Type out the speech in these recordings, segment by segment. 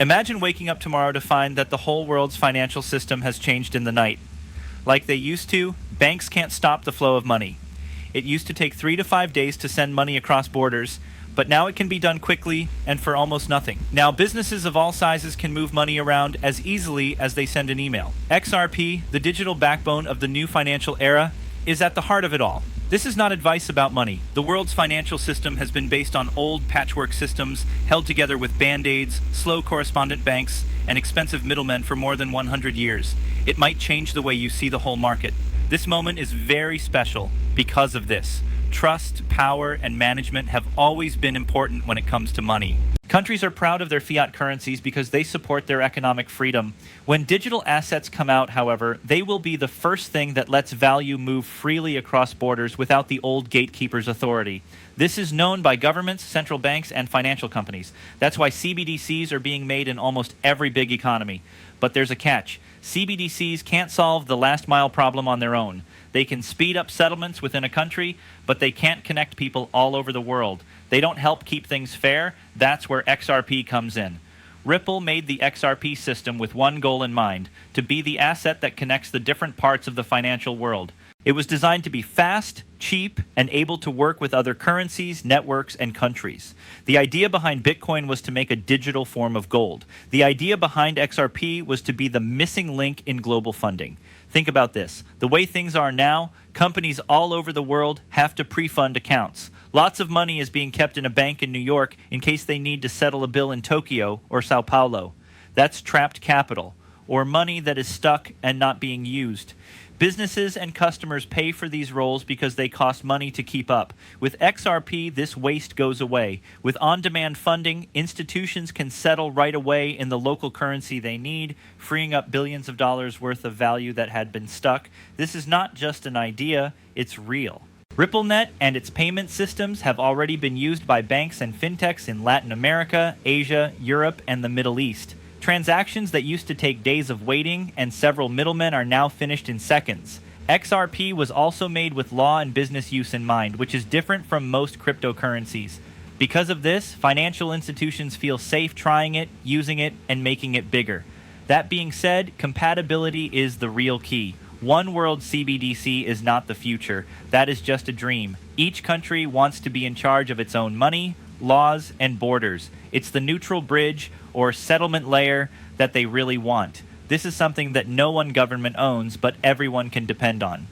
Imagine waking up tomorrow to find that the whole world's financial system has changed in the night. Like they used to, banks can't stop the flow of money. It used to take 3 to 5 days to send money across borders, but now it can be done quickly and for almost nothing. Now businesses of all sizes can move money around as easily as they send an email. XRP, the digital backbone of the new financial era, is at the heart of it all. This is not advice about money. The world's financial system has been based on old patchwork systems held together with band-aids, slow correspondent banks, and expensive middlemen for more than 100 years. It might change the way you see the whole market. This moment is very special because of this. Trust, power, and management have always been important when it comes to money. Countries are proud of their fiat currencies because they support their economic freedom. When digital assets come out, however, they will be the first thing that lets value move freely across borders without the old gatekeeper's authority. This is known by governments, central banks, and financial companies. That's why CBDCs are being made in almost every big economy. But there's a catch. CBDCs can't solve the last mile problem on their own. They can speed up settlements within a country, but they can't connect people all over the world. They don't help keep things fair. That's where XRP comes in. Ripple made the XRP system with one goal in mind, to be the asset that connects the different parts of the financial world. It was designed to be fast, cheap, and able to work with other currencies, networks, and countries. The idea behind Bitcoin was to make a digital form of gold. The idea behind XRP was to be the missing link in global funding. Think about this. The way things are now, companies all over the world have to pre-fund accounts. Lots of money is being kept in a bank in New York in case they need to settle a bill in Tokyo or Sao Paulo. That's trapped capital, or money that is stuck and not being used. Businesses and customers pay for these roles because they cost money to keep up. With XRP, this waste goes away. With on-demand funding, institutions can settle right away in the local currency they need, freeing up billions of dollars worth of value that had been stuck. This is not just an idea, it's real. RippleNet and its payment systems have already been used by banks and fintechs in Latin America, Asia, Europe, and the Middle East. Transactions that used to take days of waiting and several middlemen are now finished in seconds. XRP was also made with law and business use in mind, which is different from most cryptocurrencies. Because of this, financial institutions feel safe trying it, using it, and making it bigger. That being said, compatibility is the real key. One world CBDC is not the future. That is just a dream. Each country wants to be in charge of its own money, laws, and borders. It's the neutral bridge or settlement layer that they really want. This is something that no one government owns, but everyone can depend on.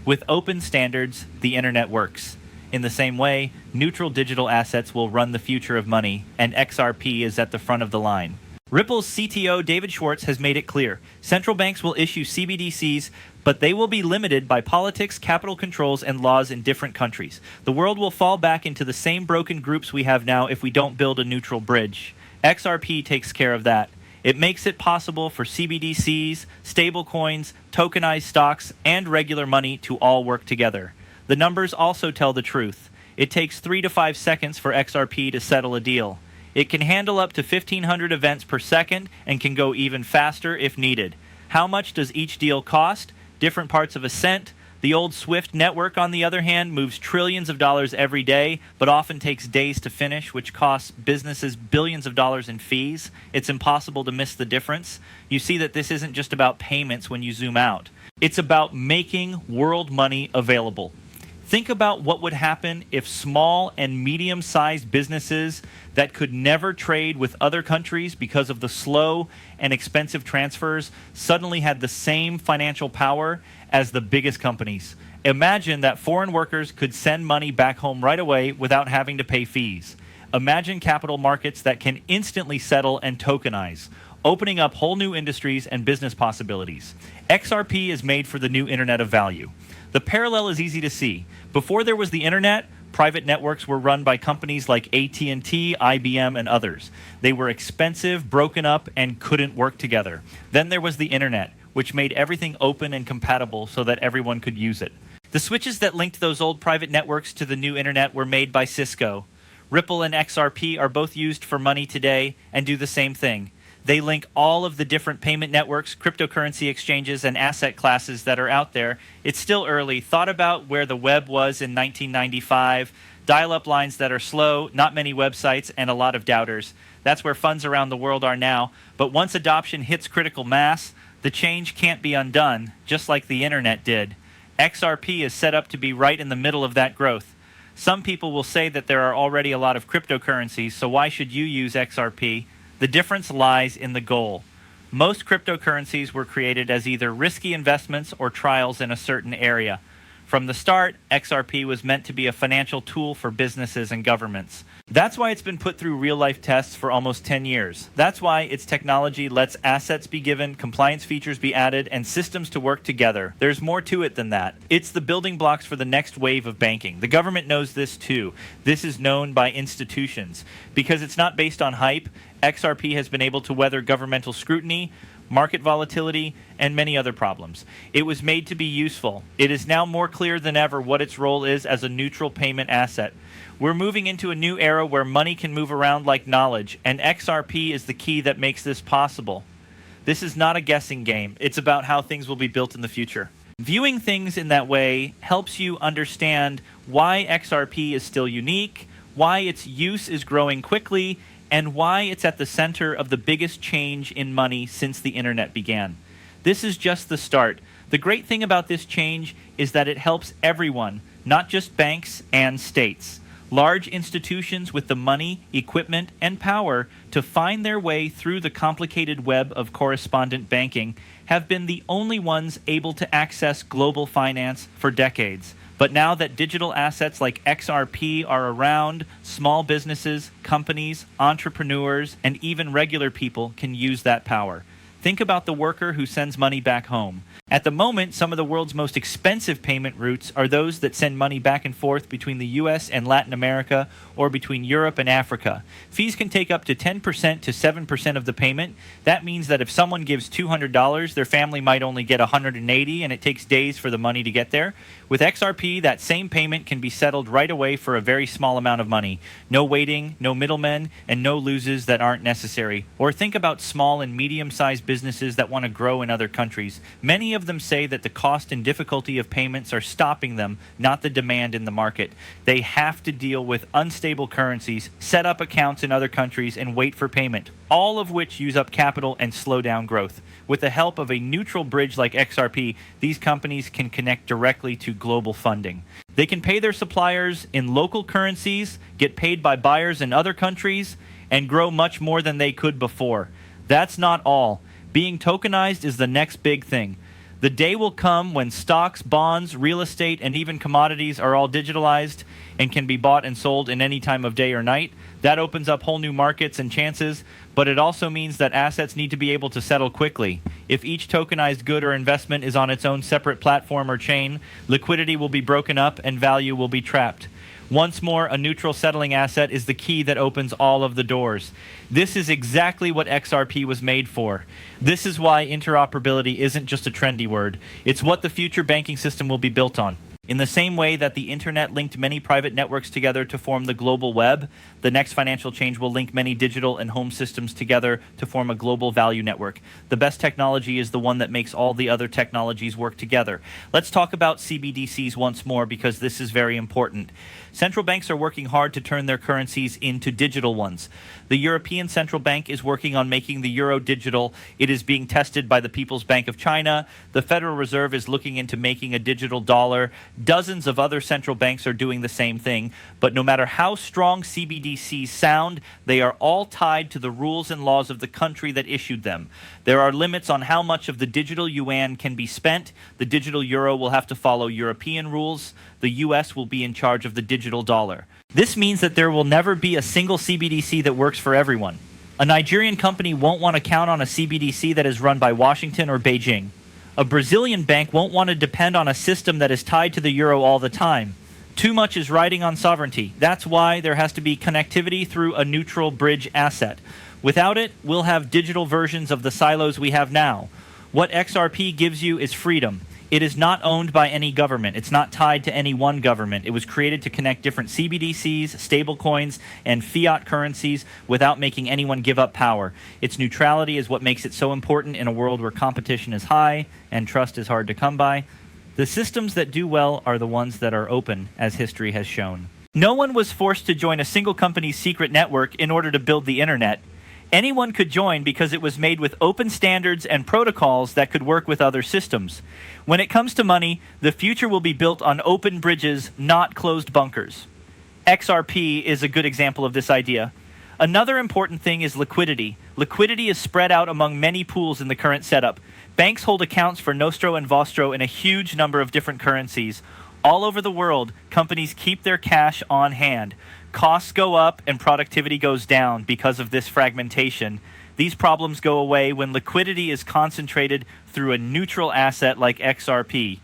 With open standards, the internet works. In the same way, neutral digital assets will run the future of money, and XRP is at the front of the line. Ripple's CTO David Schwartz has made it clear. Central banks will issue CBDCs, but they will be limited by politics, capital controls, and laws in different countries. The world will fall back into the same broken groups we have now if we don't build a neutral bridge. XRP takes care of that. It makes it possible for CBDCs, stablecoins, tokenized stocks, and regular money to all work together. The numbers also tell the truth. It takes 3 to 5 seconds for XRP to settle a deal. It can handle up to 1,500 events per second and can go even faster if needed. How much does each deal cost? Different parts of a cent. The old SWIFT network, on the other hand, moves trillions of dollars every day, but often takes days to finish, which costs businesses billions of dollars in fees. It's impossible to miss the difference. You see that this isn't just about payments when you zoom out. It's about making world money available. Think about what would happen if small and medium-sized businesses that could never trade with other countries because of the slow and expensive transfers suddenly had the same financial power as the biggest companies. Imagine that foreign workers could send money back home right away without having to pay fees. Imagine capital markets that can instantly settle and tokenize, opening up whole new industries and business possibilities. XRP is made for the new internet of value. The parallel is easy to see. Before there was the internet, private networks were run by companies like AT&T, IBM, and others. They were expensive, broken up, and couldn't work together. Then there was the internet, which made everything open and compatible so that everyone could use it. The switches that linked those old private networks to the new internet were made by Cisco. Ripple and XRP are both used for money today and do the same thing. They link all of the different payment networks, cryptocurrency exchanges, and asset classes that are out there. It's still early. Thought about where the web was in 1995, dial-up lines that are slow, not many websites, and a lot of doubters. That's where funds around the world are now. But once adoption hits critical mass, the change can't be undone, just like the internet did. XRP is set up to be right in the middle of that growth. Some people will say that there are already a lot of cryptocurrencies, so why should you use XRP? The difference lies in the goal. Most cryptocurrencies were created as either risky investments or trials in a certain area. From the start, XRP was meant to be a financial tool for businesses and governments. That's why it's been put through real-life tests for almost 10 years. That's why its technology lets assets be given, compliance features be added, and systems to work together. There's more to it than that. It's the building blocks for the next wave of banking. The government knows this too. This is known by institutions. Because it's not based on hype, XRP has been able to weather governmental scrutiny, market volatility, and many other problems. It was made to be useful. It is now more clear than ever what its role is as a neutral payment asset. We're moving into a new era where money can move around like knowledge, and XRP is the key that makes this possible. This is not a guessing game. It's about how things will be built in the future. Viewing things in that way helps you understand why XRP is still unique, why its use is growing quickly, and why it's at the center of the biggest change in money since the internet began. This is just the start. The great thing about this change is that it helps everyone, not just banks and states. Large institutions with the money, equipment, and power to find their way through the complicated web of correspondent banking have been the only ones able to access global finance for decades. But now that digital assets like XRP are around, small businesses, companies, entrepreneurs, and even regular people can use that power. Think about the worker who sends money back home. At the moment, some of the world's most expensive payment routes are those that send money back and forth between the US and Latin America or between Europe and Africa. Fees can take up to 10% to 7% of the payment. That means that if someone gives $200, their family might only get $180, and it takes days for the money to get there. With XRP, that same payment can be settled right away for a very small amount of money. No waiting, no middlemen, and no loses that aren't necessary. Or think about small and medium-sized businesses that want to grow in other countries. Many of them say that the cost and difficulty of payments are stopping them, not the demand in the market. They have to deal with unstable currencies, set up accounts in other countries, and wait for payment, all of which use up capital and slow down growth. With the help of a neutral bridge like XRP, these companies can connect directly to global funding. They can pay their suppliers in local currencies, get paid by buyers in other countries, and grow much more than they could before. That's not all. Being tokenized is the next big thing. The day will come when stocks, bonds, real estate, and even commodities are all digitalized and can be bought and sold in any time of day or night. That opens up whole new markets and chances, but it also means that assets need to be able to settle quickly. If each tokenized good or investment is on its own separate platform or chain, liquidity will be broken up and value will be trapped. Once more, a neutral settling asset is the key that opens all of the doors. This is exactly what XRP was made for. This is why interoperability isn't just a trendy word. It's what the future banking system will be built on. In the same way that the internet linked many private networks together to form the global web, the next financial change will link many digital and home systems together to form a global value network. The best technology is the one that makes all the other technologies work together. Let's talk about CBDCs once more because this is very important. Central banks are working hard to turn their currencies into digital ones. The European Central Bank is working on making the euro digital. It is being tested by the People's Bank of China. The Federal Reserve is looking into making a digital dollar. Dozens of other central banks are doing the same thing. But no matter how strong CBDCs sound, they are all tied to the rules and laws of the country that issued them. There are limits on how much of the digital yuan can be spent. The digital euro will have to follow European rules. The US will be in charge of the digital dollar. This means that there will never be a single CBDC that works for everyone. A Nigerian company won't want to count on a CBDC that is run by Washington or Beijing. A Brazilian bank won't want to depend on a system that is tied to the euro all the time. Too much is riding on sovereignty. That's why there has to be connectivity through a neutral bridge asset. Without it, we'll have digital versions of the silos we have now. What XRP gives you is freedom. It is not owned by any government. It's not tied to any one government. It was created to connect different CBDCs, stablecoins, and fiat currencies without making anyone give up power. Its neutrality is what makes it so important in a world where competition is high and trust is hard to come by. The systems that do well are the ones that are open, as history has shown. No one was forced to join a single company's secret network in order to build the internet. Anyone could join because it was made with open standards and protocols that could work with other systems. When it comes to money, the future will be built on open bridges, not closed bunkers. XRP is a good example of this idea. Another important thing is liquidity. Liquidity is spread out among many pools in the current setup. Banks hold accounts for Nostro and Vostro in a huge number of different currencies. All over the world, companies keep their cash on hand. Costs go up and productivity goes down because of this fragmentation. These problems go away when liquidity is concentrated through a neutral asset like XRP.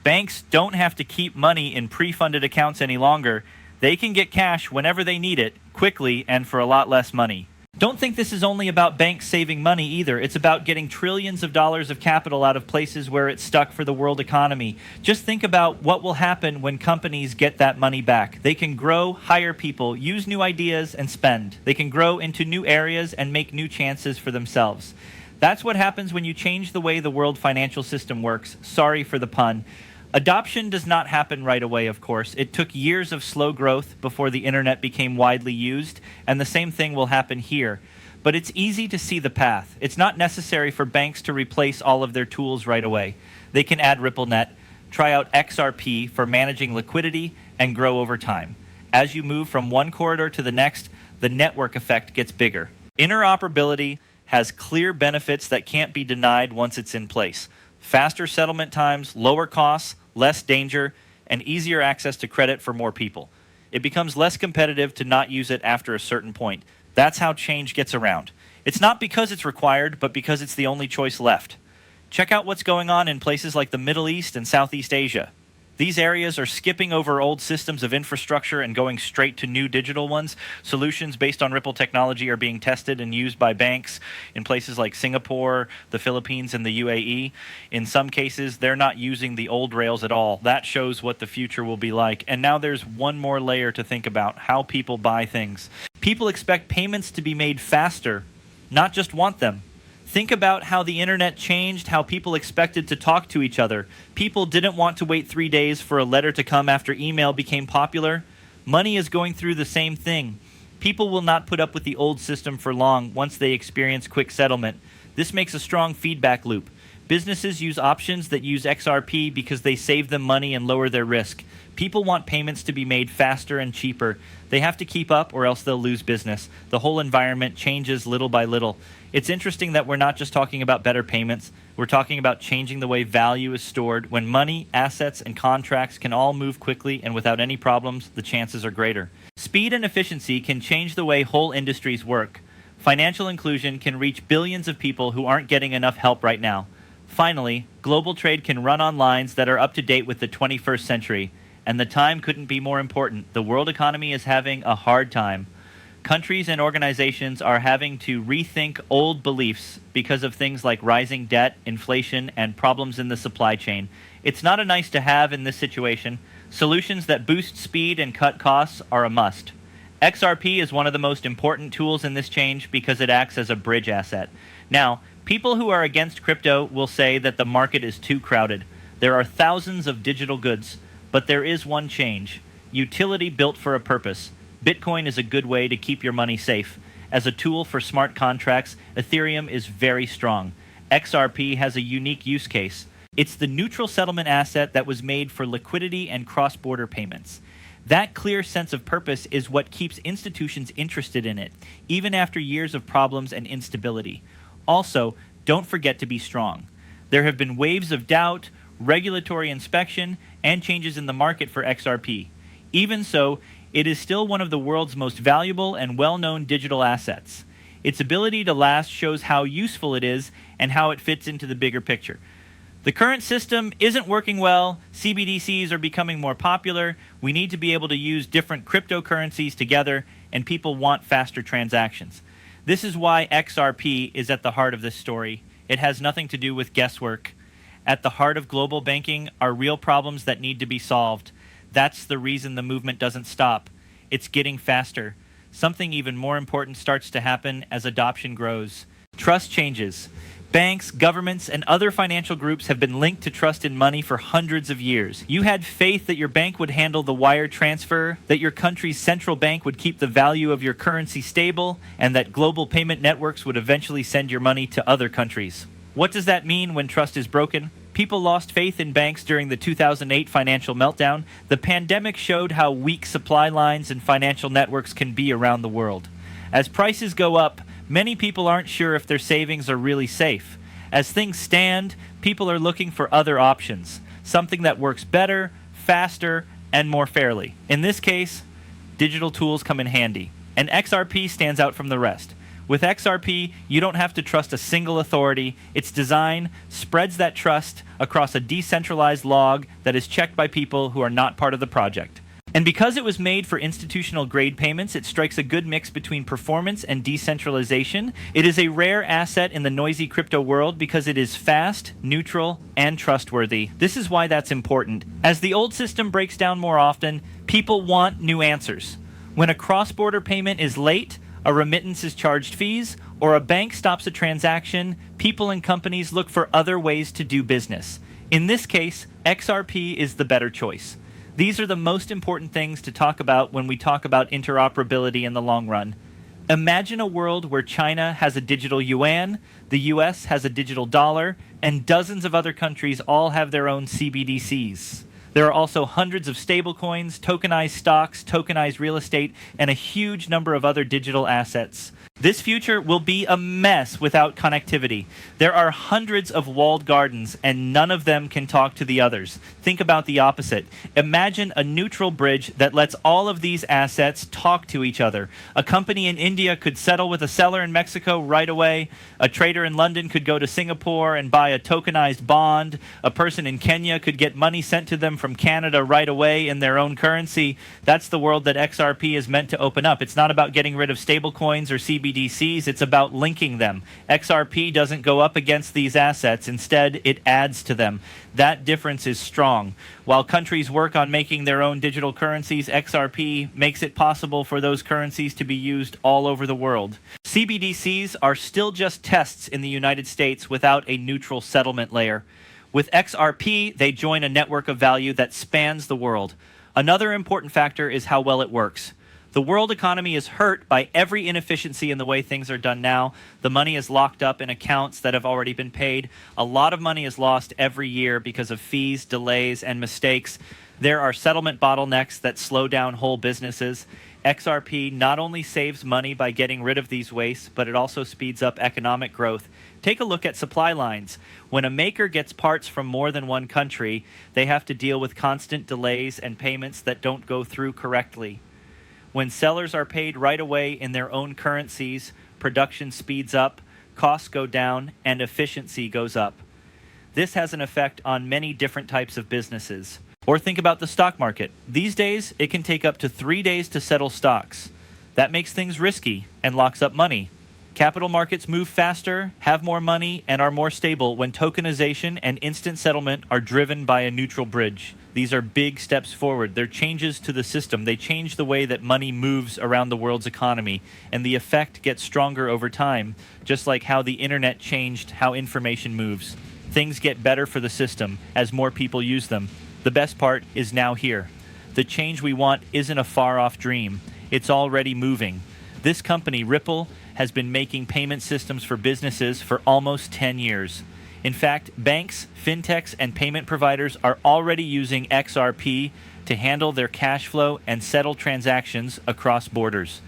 Banks don't have to keep money in pre-funded accounts any longer. They can get cash whenever they need it, quickly and for a lot less money. Don't think this is only about banks saving money either. It's about getting trillions of dollars of capital out of places where it's stuck for the world economy. Just think about what will happen when companies get that money back. They can grow, hire people, use new ideas, and spend. They can grow into new areas and make new chances for themselves. That's what happens when you change the way the world financial system works. Sorry for the pun. Adoption does not happen right away, of course. It took years of slow growth before the internet became widely used, and the same thing will happen here. But it's easy to see the path. It's not necessary for banks to replace all of their tools right away. They can add RippleNet, try out XRP for managing liquidity, and grow over time. As you move from one corridor to the next, the network effect gets bigger. Interoperability has clear benefits that can't be denied once it's in place. Faster settlement times, lower costs, less danger, and easier access to credit for more people. It becomes less competitive to not use it after a certain point. That's how change gets around. It's not because it's required, but because it's the only choice left. Check out what's going on in places like the Middle East and Southeast Asia. These areas are skipping over old systems of infrastructure and going straight to new digital ones. Solutions based on Ripple technology are being tested and used by banks in places like Singapore, the Philippines, and the UAE. In some cases, they're not using the old rails at all. That shows what the future will be like. And now there's one more layer to think about: how people buy things. People expect payments to be made faster, not just want them. Think about how the internet changed how people expected to talk to each other. People didn't want to wait 3 days for a letter to come after email became popular. Money is going through the same thing. People will not put up with the old system for long once they experience quick settlement. This makes a strong feedback loop. Businesses use options that use XRP because they save them money and lower their risk. People want payments to be made faster and cheaper. They have to keep up or else they'll lose business. The whole environment changes little by little. It's interesting that we're not just talking about better payments. We're talking about changing the way value is stored. When money, assets, and contracts can all move quickly and without any problems, the chances are greater. Speed and efficiency can change the way whole industries work. Financial inclusion can reach billions of people who aren't getting enough help right now. Finally, global trade can run on lines that are up to date with the 21st century. And the time couldn't be more important. The world economy is having a hard time. Countries and organizations are having to rethink old beliefs because of things like rising debt, inflation, and problems in the supply chain. It's not a nice to have in this situation. Solutions that boost speed and cut costs are a must. XRP is one of the most important tools in this change because it acts as a bridge asset. Now, people who are against crypto will say that the market is too crowded. There are thousands of digital goods. But there is one change: utility built for a purpose. Bitcoin is a good way to keep your money safe. As a tool for smart contracts, Ethereum is very strong. XRP has a unique use case. It's the neutral settlement asset that was made for liquidity and cross-border payments. That clear sense of purpose is what keeps institutions interested in it, even after years of problems and instability. Also, don't forget to be strong. There have been waves of doubt, regulatory inspection, and changes in the market for XRP. Even so, it is still one of the world's most valuable and well-known digital assets. Its ability to last shows how useful it is and how it fits into the bigger picture. The current system isn't working well. CBDCs are becoming more popular. We need to be able to use different cryptocurrencies together, and people want faster transactions. This is why XRP is at the heart of this story. It has nothing to do with guesswork. At the heart of global banking are real problems that need to be solved. That's the reason the movement doesn't stop. It's getting faster. Something even more important starts to happen as adoption grows. Trust changes. Banks, governments, and other financial groups have been linked to trust in money for hundreds of years. You had faith that your bank would handle the wire transfer, that your country's central bank would keep the value of your currency stable, and that global payment networks would eventually send your money to other countries. What does that mean when trust is broken? People lost faith in banks during the 2008 financial meltdown. The pandemic showed how weak supply lines and financial networks can be around the world. As prices go up, many people aren't sure if their savings are really safe. As things stand, people are looking for other options, something that works better, faster, and more fairly. In this case, digital tools come in handy, and XRP stands out from the rest. With XRP, you don't have to trust a single authority. Its design spreads that trust across a decentralized log that is checked by people who are not part of the project. And because it was made for institutional grade payments, it strikes a good mix between performance and decentralization. It is a rare asset in the noisy crypto world because it is fast, neutral, and trustworthy. This is why that's important. As the old system breaks down more often, people want new answers. When a cross-border payment is late, a remittance is charged fees, or a bank stops a transaction, people and companies look for other ways to do business. In this case, XRP is the better choice. These are the most important things to talk about when we talk about interoperability in the long run. Imagine a world where China has a digital yuan, the US has a digital dollar, and dozens of other countries all have their own CBDCs. There are also hundreds of stablecoins, tokenized stocks, tokenized real estate, and a huge number of other digital assets. This future will be a mess without connectivity. There are hundreds of walled gardens, and none of them can talk to the others. Think about the opposite. Imagine a neutral bridge that lets all of these assets talk to each other. A company in India could settle with a seller in Mexico right away. A trader in London could go to Singapore and buy a tokenized bond. A person in Kenya could get money sent to them from Canada right away in their own currency. That's the world that XRP is meant to open up. It's not about getting rid of stablecoins or CBDCs, it's about linking them. XRP doesn't go up against these assets, instead it adds to them. That difference is strong. While countries work on making their own digital currencies, XRP makes it possible for those currencies to be used all over the world. CBDCs are still just tests in the United States without a neutral settlement layer. With XRP, they join a network of value that spans the world. Another important factor is how well it works. The world economy is hurt by every inefficiency in the way things are done now. The money is locked up in accounts that have already been paid. A lot of money is lost every year because of fees, delays, and mistakes. There are settlement bottlenecks that slow down whole businesses. XRP not only saves money by getting rid of these wastes, but it also speeds up economic growth. Take a look at supply lines. When a maker gets parts from more than one country, they have to deal with constant delays and payments that don't go through correctly. When sellers are paid right away in their own currencies, production speeds up, costs go down, and efficiency goes up. This has an effect on many different types of businesses. Or think about the stock market. These days, it can take up to 3 days to settle stocks. That makes things risky and locks up money. Capital markets move faster, have more money, and are more stable when tokenization and instant settlement are driven by a neutral bridge. These are big steps forward. They're changes to the system. They change the way that money moves around the world's economy, and the effect gets stronger over time, just like how the internet changed how information moves. Things get better for the system as more people use them. The best part is now here. The change we want isn't a far-off dream. It's already moving. This company, Ripple, has been making payment systems for businesses for almost 10 years. In fact, banks, fintechs, and payment providers are already using XRP to handle their cash flow and settle transactions across borders.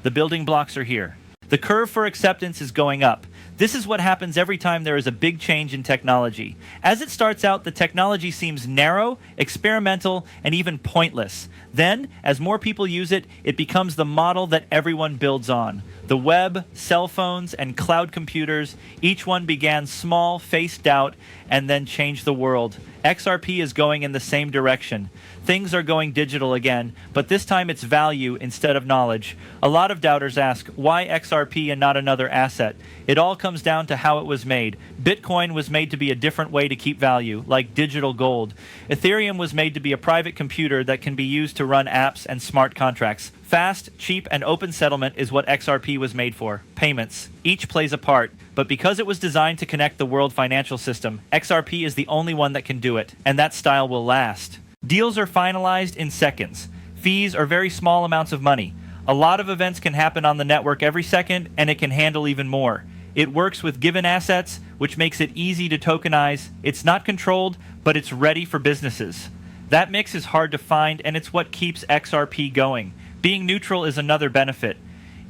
The building blocks are here. The curve for acceptance is going up. This is what happens every time there is a big change in technology. As it starts out, the technology seems narrow, experimental, and even pointless. Then, as more people use it, it becomes the model that everyone builds on. The web, cell phones, and cloud computers, each one began small, faced out, and then changed the world. XRP is going in the same direction. Things are going digital again, but this time it's value instead of knowledge. A lot of doubters ask, why XRP and not another asset? It all comes down to how it was made. Bitcoin was made to be a different way to keep value, like digital gold. Ethereum was made to be a private computer that can be used to run apps and smart contracts. Fast, cheap, and open settlement is what XRP was made for. Payments. Each plays a part, but because it was designed to connect the world financial system, XRP is the only one that can do it, and that style will last. Deals are finalized in seconds. Fees are very small amounts of money. A lot of events can happen on the network every second, and it can handle even more. It works with given assets, which makes it easy to tokenize. It's not controlled, but it's ready for businesses. That mix is hard to find, and it's what keeps XRP going. Being neutral is another benefit.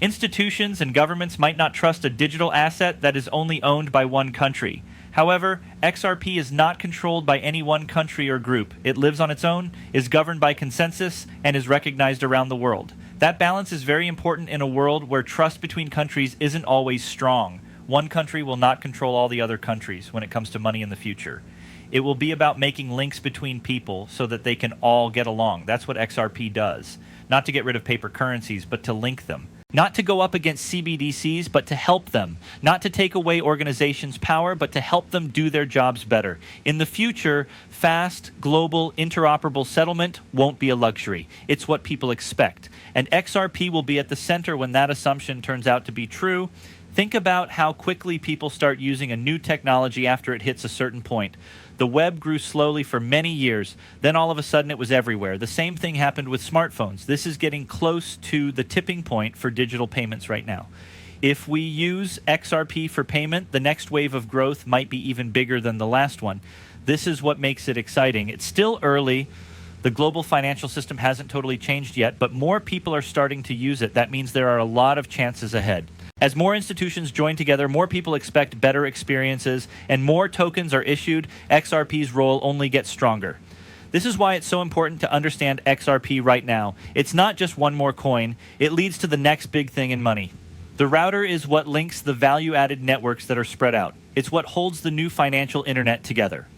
Institutions and governments might not trust a digital asset that is only owned by one country. However, XRP is not controlled by any one country or group. It lives on its own, is governed by consensus, and is recognized around the world. That balance is very important in a world where trust between countries isn't always strong. One country will not control all the other countries when it comes to money in the future. It will be about making links between people so that they can all get along. That's what XRP does. Not to get rid of paper currencies, but to link them. Not to go up against CBDCs, but to help them. Not to take away organizations' power, but to help them do their jobs better. In the future, fast, global, interoperable settlement won't be a luxury. It's what people expect. And XRP will be at the center when that assumption turns out to be true. Think about how quickly people start using a new technology after it hits a certain point. The web grew slowly for many years, then all of a sudden it was everywhere. The same thing happened with smartphones. This is getting close to the tipping point for digital payments right now. If we use XRP for payment, the next wave of growth might be even bigger than the last one. This is what makes it exciting. It's still early. The global financial system hasn't totally changed yet, but more people are starting to use it. That means there are a lot of chances ahead. As more institutions join together, more people expect better experiences, and more tokens are issued, XRP's role only gets stronger. This is why it's so important to understand XRP right now. It's not just one more coin, it leads to the next big thing in money. The router is what links the value-added networks that are spread out. It's what holds the new financial internet together.